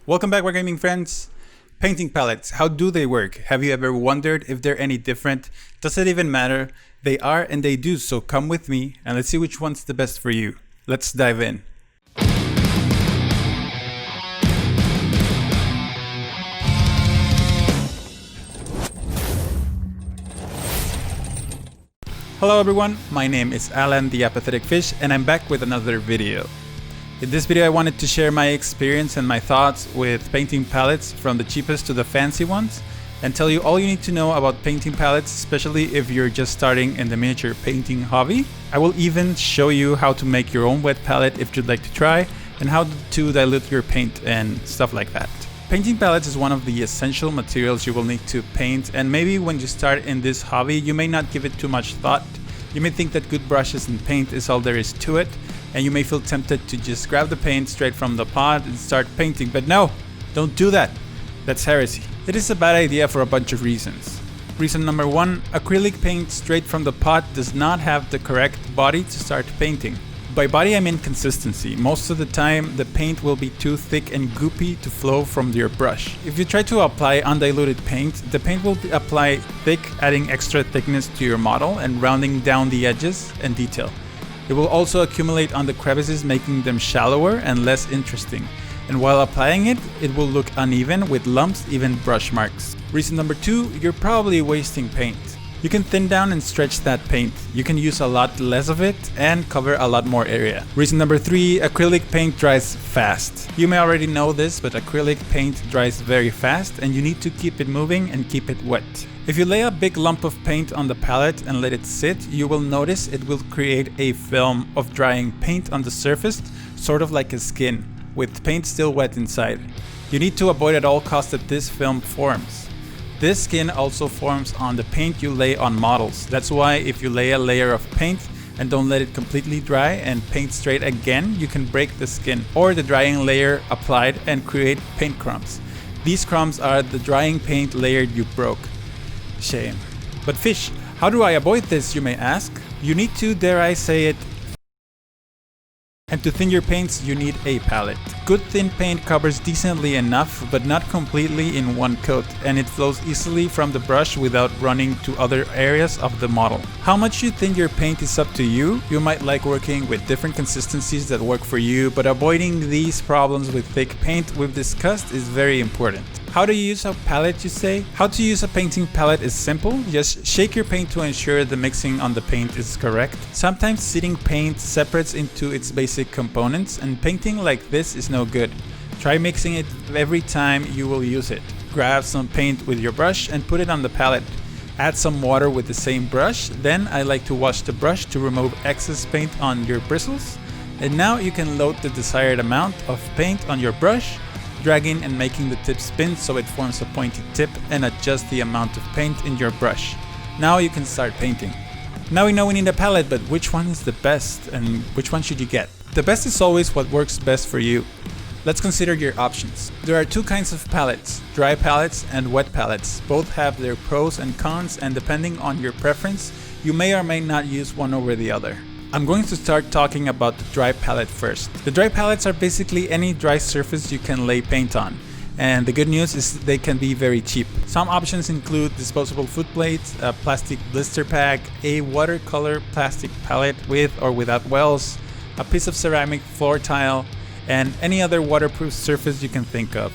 Welcome back, Wargaming friends. Painting palettes, how do they work? Have you ever wondered if they're any different? Does it even matter? They are and they do, so come with me and let's see which one's the best for you. Let's dive in. Hello everyone, my name is Alan the Apathetic Fish and I'm back with another video. In this video I wanted to share my experience and my thoughts with painting palettes from the cheapest to the fancy ones and tell you all you need to know about painting palettes, especially if you're just starting in the miniature painting hobby. I will even show you how to make your own wet palette if you'd like to try and how to dilute your paint and stuff like that. Painting palettes is one of the essential materials you will need to paint, and maybe when you start in this hobby you may not give it too much thought. You may think that good brushes and paint is all there is to it, and you may feel tempted to just grab the paint straight from the pot and start painting, but no, don't do that. That's heresy. It is a bad idea for a bunch of reasons. Reason number one, acrylic paint straight from the pot does not have the correct body to start painting. By body I mean consistency. Most of the time the paint will be too thick and goopy to flow from your brush. If you try to apply undiluted paint, the paint will apply thick, adding extra thickness to your model and rounding down the edges and detail. It will also accumulate on the crevices, making them shallower and less interesting. And while applying it, it will look uneven with lumps, even brush marks. Reason number two, you're probably wasting paint. You can thin down and stretch that paint. You can use a lot less of it and cover a lot more area. Reason number three, acrylic paint dries fast. You may already know this, but acrylic paint dries very fast and you need to keep it moving and keep it wet. If you lay a big lump of paint on the palette and let it sit, you will notice it will create a film of drying paint on the surface, sort of like a skin, with paint still wet inside. You need to avoid at all costs that this film forms. This skin also forms on the paint you lay on models. That's why if you lay a layer of paint and don't let it completely dry and paint straight again, you can break the skin or the drying layer applied and create paint crumbs. These crumbs are the drying paint layer you broke. Shame. But fish, how do I avoid this, you may ask? You need to, dare I say it, and to thin your paints you need a palette. Good thin paint covers decently enough, but not completely in one coat, and it flows easily from the brush without running to other areas of the model. How much you thin your paint is up to you. You might like working with different consistencies that work for you, but avoiding these problems with thick paint we've discussed is very important. How do you use a palette, you say? How to use a painting palette is simple. Just shake your paint to ensure the mixing on the paint is correct. Sometimes seeding paint separates into its basic components, and painting like this is no good. Try mixing it every time you will use it. Grab some paint with your brush and put it on the palette. Add some water with the same brush. Then I like to wash the brush to remove excess paint on your bristles. And now you can load the desired amount of paint on your brush, dragging and making the tip spin so it forms a pointy tip, and adjust the amount of paint in your brush. Now you can start painting. Now we know we need a palette, but which one is the best and which one should you get? The best is always what works best for you. Let's consider your options. There are two kinds of palettes, dry palettes and wet palettes. Both have their pros and cons, and depending on your preference, you may or may not use one over the other. I'm going to start talking about the dry palette first. The dry palettes are basically any dry surface you can lay paint on. And the good news is they can be very cheap. Some options include disposable foot plates, a plastic blister pack, a watercolor plastic palette with or without wells, a piece of ceramic floor tile, and any other waterproof surface you can think of.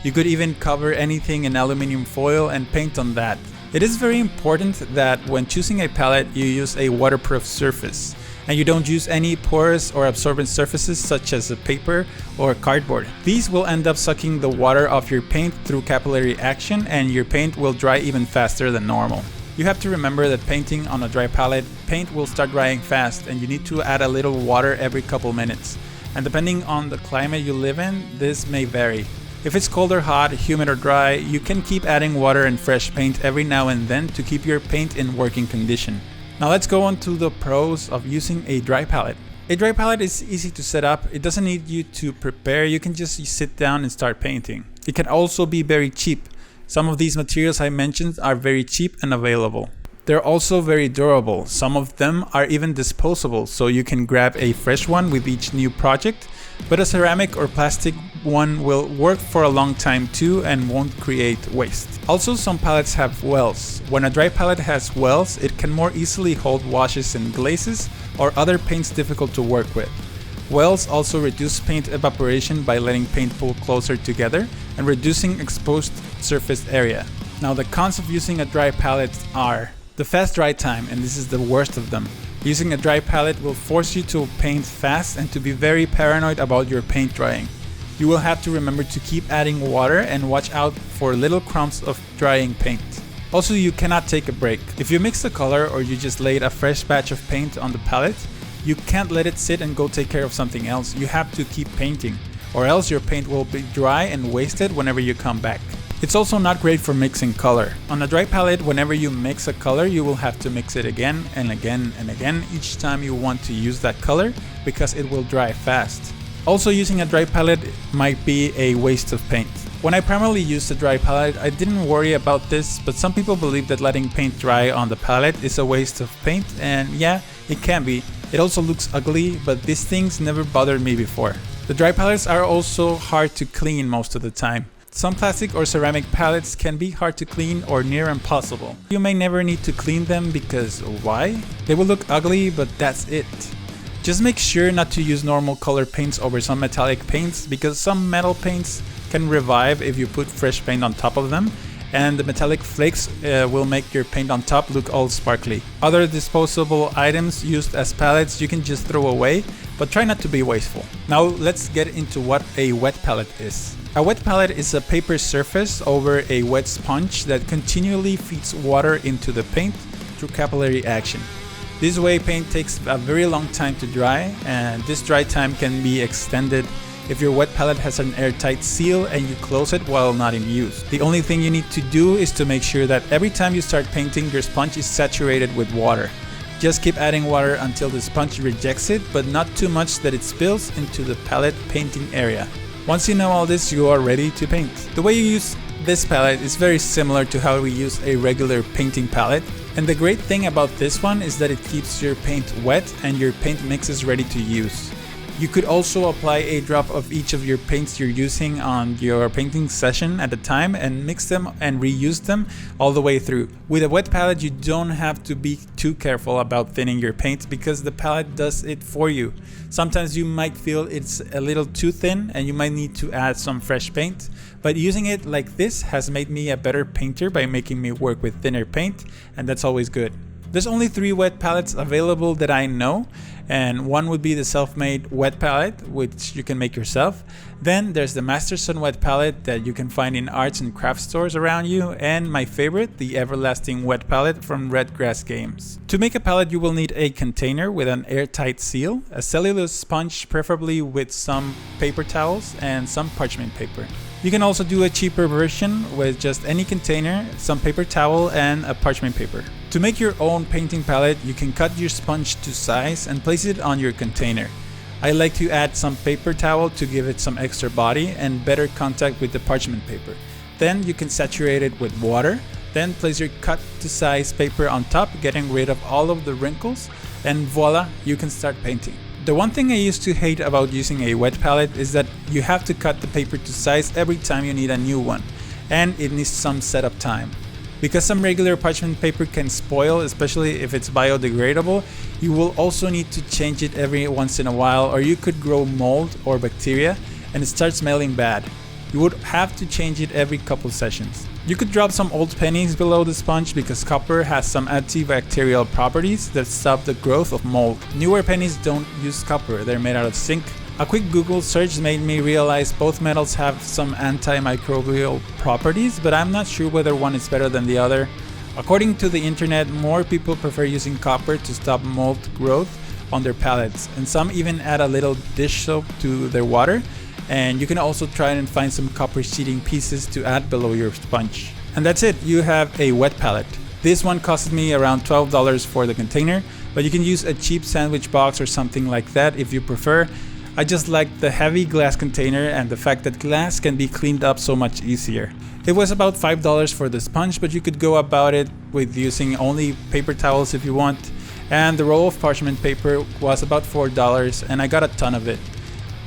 You could even cover anything in aluminum foil and paint on that. It is very important that when choosing a palette you use a waterproof surface, and you don't use any porous or absorbent surfaces such as a paper or cardboard. These will end up sucking the water off your paint through capillary action, and your paint will dry even faster than normal. You have to remember that painting on a dry palette, paint will start drying fast and you need to add a little water every couple minutes. And depending on the climate you live in, this may vary. If it's cold or hot, humid or dry, you can keep adding water and fresh paint every now and then to keep your paint in working condition. Now let's go on to the pros of using a dry palette. A dry palette is easy to set up. It doesn't need you to prepare. You can just sit down and start painting. It can also be very cheap. Some of these materials I mentioned are very cheap and available. They're also very durable. Some of them are even disposable, so you can grab a fresh one with each new project. but a ceramic or plastic one will work for a long time too and won't create waste. Also, some palettes have wells. When a dry palette has wells, it can more easily hold washes and glazes or other paints difficult to work with. Wells also reduce paint evaporation by letting paint pull closer together and reducing exposed surface area. Now, the cons of using a dry palette are the fast dry time, and this is the worst of them. Using a dry palette will force you to paint fast and to be very paranoid about your paint drying. You will have to remember to keep adding water and watch out for little crumbs of drying paint. Also, you cannot take a break. If you mix a color or you just laid a fresh batch of paint on the palette, you can't let it sit and go take care of something else. You have to keep painting, or else your paint will be dry and wasted whenever you come back. It's also not great for mixing color. On a dry palette, whenever you mix a color, you will have to mix it again and again and again each time you want to use that color because it will dry fast. Also, using a dry palette might be a waste of paint. When I primarily used a dry palette, I didn't worry about this, but some people believe that letting paint dry on the palette is a waste of paint, and yeah, it can be. It also looks ugly, but these things never bothered me before. The dry palettes are also hard to clean most of the time. Some plastic or ceramic palettes can be hard to clean or near impossible. You may never need to clean them because why? They will look ugly, but that's it. Just make sure not to use normal color paints over some metallic paints because some metal paints can revive if you put fresh paint on top of them, and the metallic flakes will make your paint on top look all sparkly. Other disposable items used as palettes you can just throw away, but try not to be wasteful. Now let's get into what a wet palette is. A wet palette is a paper surface over a wet sponge that continually feeds water into the paint through capillary action. This way, paint takes a very long time to dry, and this dry time can be extended if your wet palette has an airtight seal and you close it while not in use. The only thing you need to do is to make sure that every time you start painting, your sponge is saturated with water. Just keep adding water until the sponge rejects it, but not too much that it spills into the palette painting area. Once you know all this, you are ready to paint. The way you use this palette is very similar to how we use a regular painting palette. And the great thing about this one is that it keeps your paint wet and your paint mix is ready to use. You could also apply a drop of each of your paints you're using on your painting session at a time and mix them and reuse them all the way through. With a wet palette, you don't have to be too careful about thinning your paint because the palette does it for you. Sometimes you might feel it's a little too thin and you might need to add some fresh paint, but using it like this has made me a better painter by making me work with thinner paint, and that's always good. There's only 3 wet palettes available that I know, and one would be the self-made wet palette, which you can make yourself. Then there's the Masterson wet palette that you can find in arts and craft stores around you, and my favorite, the Everlasting wet palette from Redgrass Games. To make a palette, you will need a container with an airtight seal, a cellulose sponge preferably with some paper towels, and some parchment paper. You can also do a cheaper version with just any container, some paper towel, and a parchment paper. To make your own painting palette, you can cut your sponge to size and place it on your container. I like to add some paper towel to give it some extra body and better contact with the parchment paper. Then you can saturate it with water, then place your cut to size paper on top, getting rid of all of the wrinkles, and voila, you can start painting. The one thing I used to hate about using a wet palette is that you have to cut the paper to size every time you need a new one, and it needs some setup time. Because some regular parchment paper can spoil, especially if it's biodegradable, you will also need to change it every once in a while, or you could grow mold or bacteria and it starts smelling bad. You would have to change it every couple sessions. You could drop some old pennies below the sponge because copper has some antibacterial properties that stop the growth of mold. Newer pennies don't use copper, they're made out of zinc. A quick Google search made me realize both metals have some antimicrobial properties, but I'm not sure whether one is better than the other. According to the internet, more people prefer using copper to stop mold growth on their palettes, and some even add a little dish soap to their water. And you can also try and find some copper sheeting pieces to add below your sponge. And that's it, you have a wet palette. This one costed me around $12 for the container, but you can use a cheap sandwich box or something like that if you prefer. I just like the heavy glass container and the fact that glass can be cleaned up so much easier. It was about $5 for the sponge, but you could go about it with using only paper towels if you want. And the roll of parchment paper was about $4, and I got a ton of it.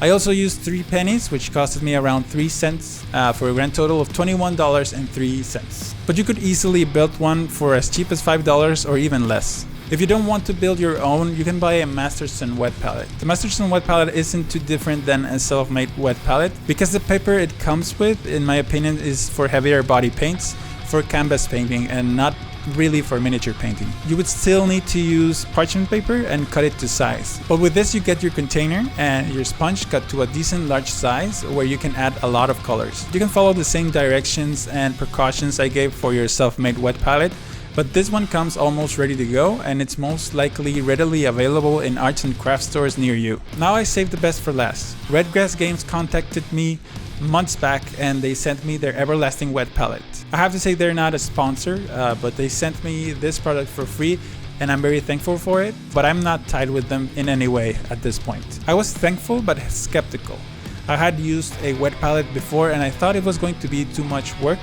I also used 3 pennies, which costed me around 3 cents for a grand total of $21.03. But you could easily build one for as cheap as $5 or even less. If you don't want to build your own, you can buy a Masterson wet palette. The Masterson wet palette isn't too different than a self-made wet palette because the paper it comes with, in my opinion, is for heavier body paints, for canvas painting, and not really for miniature painting. You would still need to use parchment paper and cut it to size. But with this you get your container and your sponge cut to a decent large size where you can add a lot of colors. You can follow the same directions and precautions I gave for your self-made wet palette, but this one comes almost ready to go and it's most likely readily available in arts and craft stores near you. Now I saved the best for last. Redgrass Games contacted me months back and they sent me their everlasting wet palette. I have to say they're not a sponsor, but they sent me this product for free and I'm very thankful for it, but I'm not tied with them in any way at this point. I was thankful but skeptical. I had used a wet palette before and I thought it was going to be too much work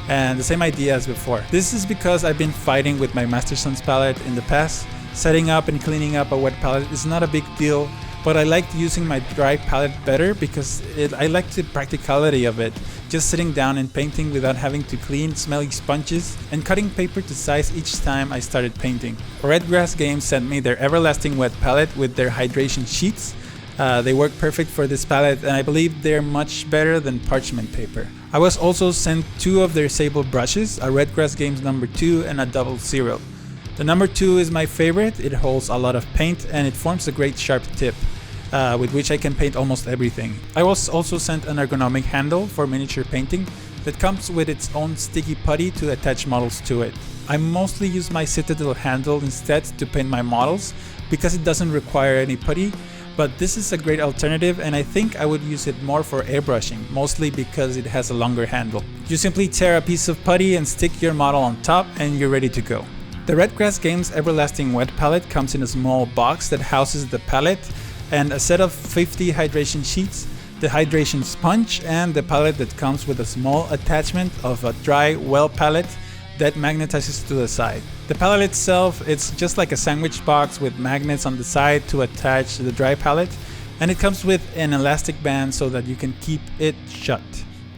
and the same idea as before. This is because I've been fighting with my Masterson's palette in the past. Setting up and cleaning up a wet palette is not a big deal, but I liked using my dry palette better because I liked the practicality of it. Just sitting down and painting without having to clean smelly sponges and cutting paper to size each time I started painting. Redgrass Games sent me their everlasting wet palette with their hydration sheets. They work perfect for this palette and I believe they're much better than parchment paper. I was also sent 2 of their sable brushes, a Redgrass Games number 2 and a 00. The number 2 is my favorite. It holds a lot of paint and it forms a great sharp tip with which I can paint almost everything. I was also sent an ergonomic handle for miniature painting that comes with its own sticky putty to attach models to it. I mostly use my Citadel handle instead to paint my models because it doesn't require any putty, but this is a great alternative and I think I would use it more for airbrushing, mostly because it has a longer handle. You simply tear a piece of putty and stick your model on top and you're ready to go. The Redgrass Games Everlasting Wet Palette comes in a small box that houses the palette and a set of 50 hydration sheets, the hydration sponge, and the palette that comes with a small attachment of a dry well palette that magnetizes to the side. The palette itself, it's just like a sandwich box with magnets on the side to attach the dry palette, and it comes with an elastic band so that you can keep it shut.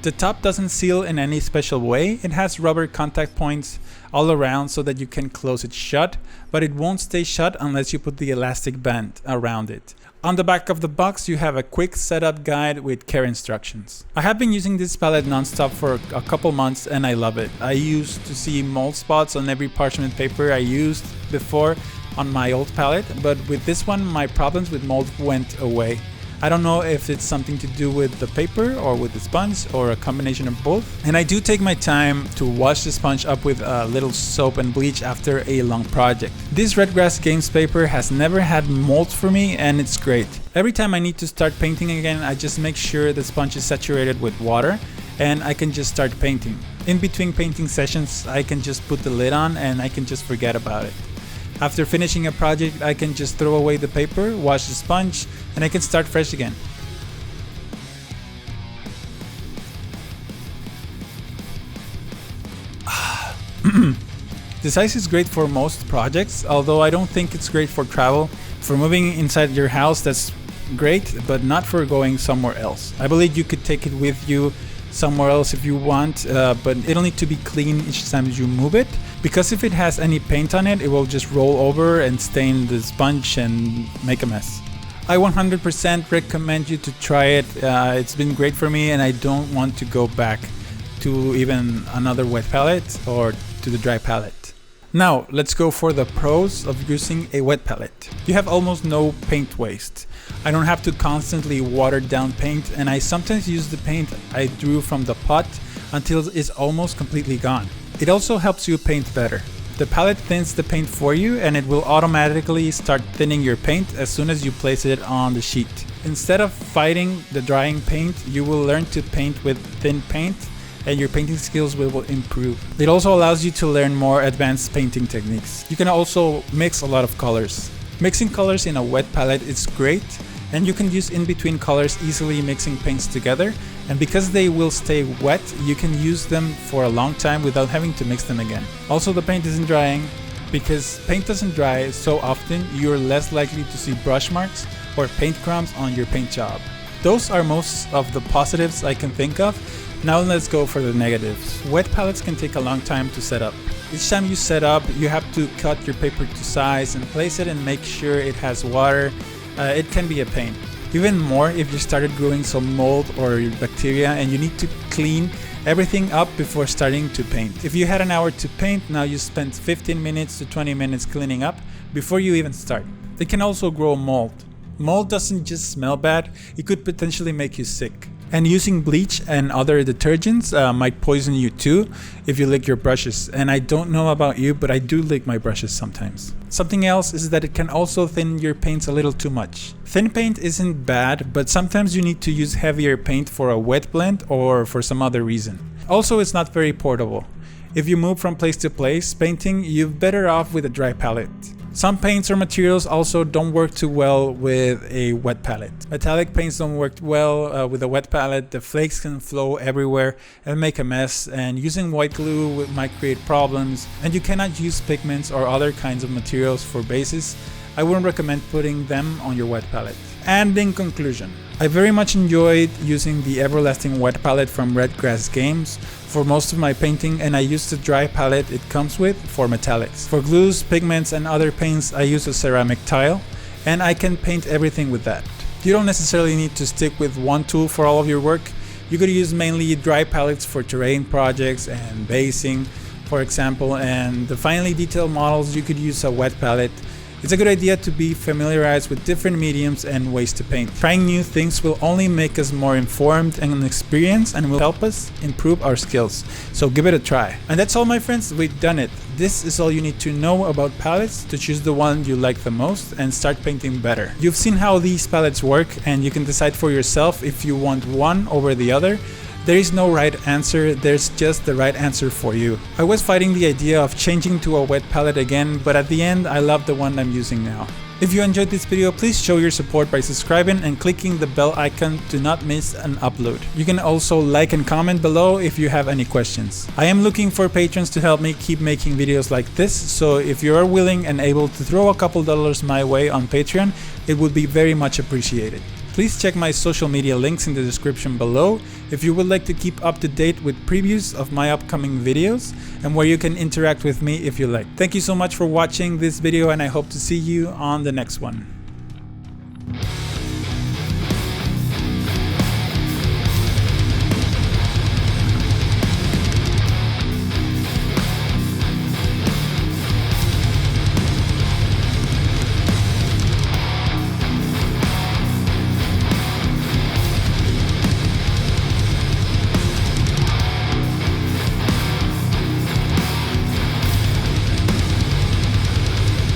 The top doesn't seal in any special way. It has rubber contact points all around so that you can close it shut, but it won't stay shut unless you put the elastic band around it. On the back of the box you have a quick setup guide with care instructions. I have been using this palette non-stop for a couple months and I love it. I used to see mold spots on every parchment paper I used before on my old palette, but with this one my problems with mold went away. I don't know if it's something to do with the paper or with the sponge or a combination of both. And I do take my time to wash the sponge up with a little soap and bleach after a long project. This Redgrass Games paper has never had mold for me and it's great. Every time I need to start painting again, I just make sure the sponge is saturated with water and I can just start painting. In between painting sessions, I can just put the lid on and I can just forget about it. After finishing a project, I can just throw away the paper, wash the sponge, and I can start fresh again. The size is great for most projects, although I don't think it's great for travel. For moving inside your house, that's great, but not for going somewhere else. I believe you could take it with you somewhere else if you want, but it'll need to be clean each time you move it, because if it has any paint on it, it will just roll over and stain the sponge and make a mess. I 100% recommend you to try it. It's been great for me and I don't want to go back to even another wet palette or to the dry palette. Now let's go for the pros of using a wet palette. You have almost no paint waste. I don't have to constantly water down paint and I sometimes use the paint I drew from the pot until it's almost completely gone. It also helps you paint better. The palette thins the paint for you and it will automatically start thinning your paint as soon as you place it on the sheet. Instead of fighting the drying paint, you will learn to paint with thin paint and your painting skills will improve. It also allows you to learn more advanced painting techniques. You can also mix a lot of colors. Mixing colors in a wet palette is great, and you can use in-between colors easily mixing paints together, and because they will stay wet, you can use them for a long time without having to mix them again. Also, the paint isn't drying. Because paint doesn't dry so often, you're less likely to see brush marks or paint crumbs on your paint job. Those are most of the positives I can think of. Now let's go for the negatives. Wet palettes can take a long time to set up. Each time you set up, you have to cut your paper to size and place it and make sure it has water. It can be a pain. Even more if you started growing some mold or bacteria and you need to clean everything up before starting to paint. If you had an hour to paint, now you spend 15 minutes to 20 minutes cleaning up before you even start. They can also grow mold. Mold doesn't just smell bad, it could potentially make you sick. And using bleach and other detergents might poison you too if you lick your brushes. And I don't know about you, but I do lick my brushes sometimes. Something else is that it can also thin your paints a little too much. Thin paint isn't bad, but sometimes you need to use heavier paint for a wet blend or for some other reason. Also, it's not very portable. If you move from place to place painting, you're better off with a dry palette. Some paints or materials also don't work too well with a wet palette. Metallic paints don't work well with a wet palette. The flakes can flow everywhere and make a mess, and using white glue might create problems, and you cannot use pigments or other kinds of materials for bases. I wouldn't recommend putting them on your wet palette. And in conclusion, I very much enjoyed using the Everlasting Wet Palette from Redgrass Games for most of my painting, and I use the dry palette it comes with for metallics. For glues, pigments and other paints I use a ceramic tile, and I can paint everything with that. You don't necessarily need to stick with one tool for all of your work. You could use mainly dry palettes for terrain projects and basing, for example, and the finely detailed models you could use a wet palette. It's a good idea to be familiarized with different mediums and ways to paint. Trying new things will only make us more informed and experienced and will help us improve our skills. So give it a try. And that's all, my friends, we've done it. This is all you need to know about palettes to choose the one you like the most and start painting better. You've seen how these palettes work, and you can decide for yourself if you want one over the other. There is no right answer, there's just the right answer for you. I was fighting the idea of changing to a wet palette again, but at the end I love the one I'm using now. If you enjoyed this video, please show your support by subscribing and clicking the bell icon to not miss an upload. You can also like and comment below if you have any questions. I am looking for patrons to help me keep making videos like this, so if you are willing and able to throw a couple dollars my way on Patreon, it would be very much appreciated. Please check my social media links in the description below if you would like to keep up to date with previews of my upcoming videos and where you can interact with me if you like. Thank you so much for watching this video, and I hope to see you on the next one.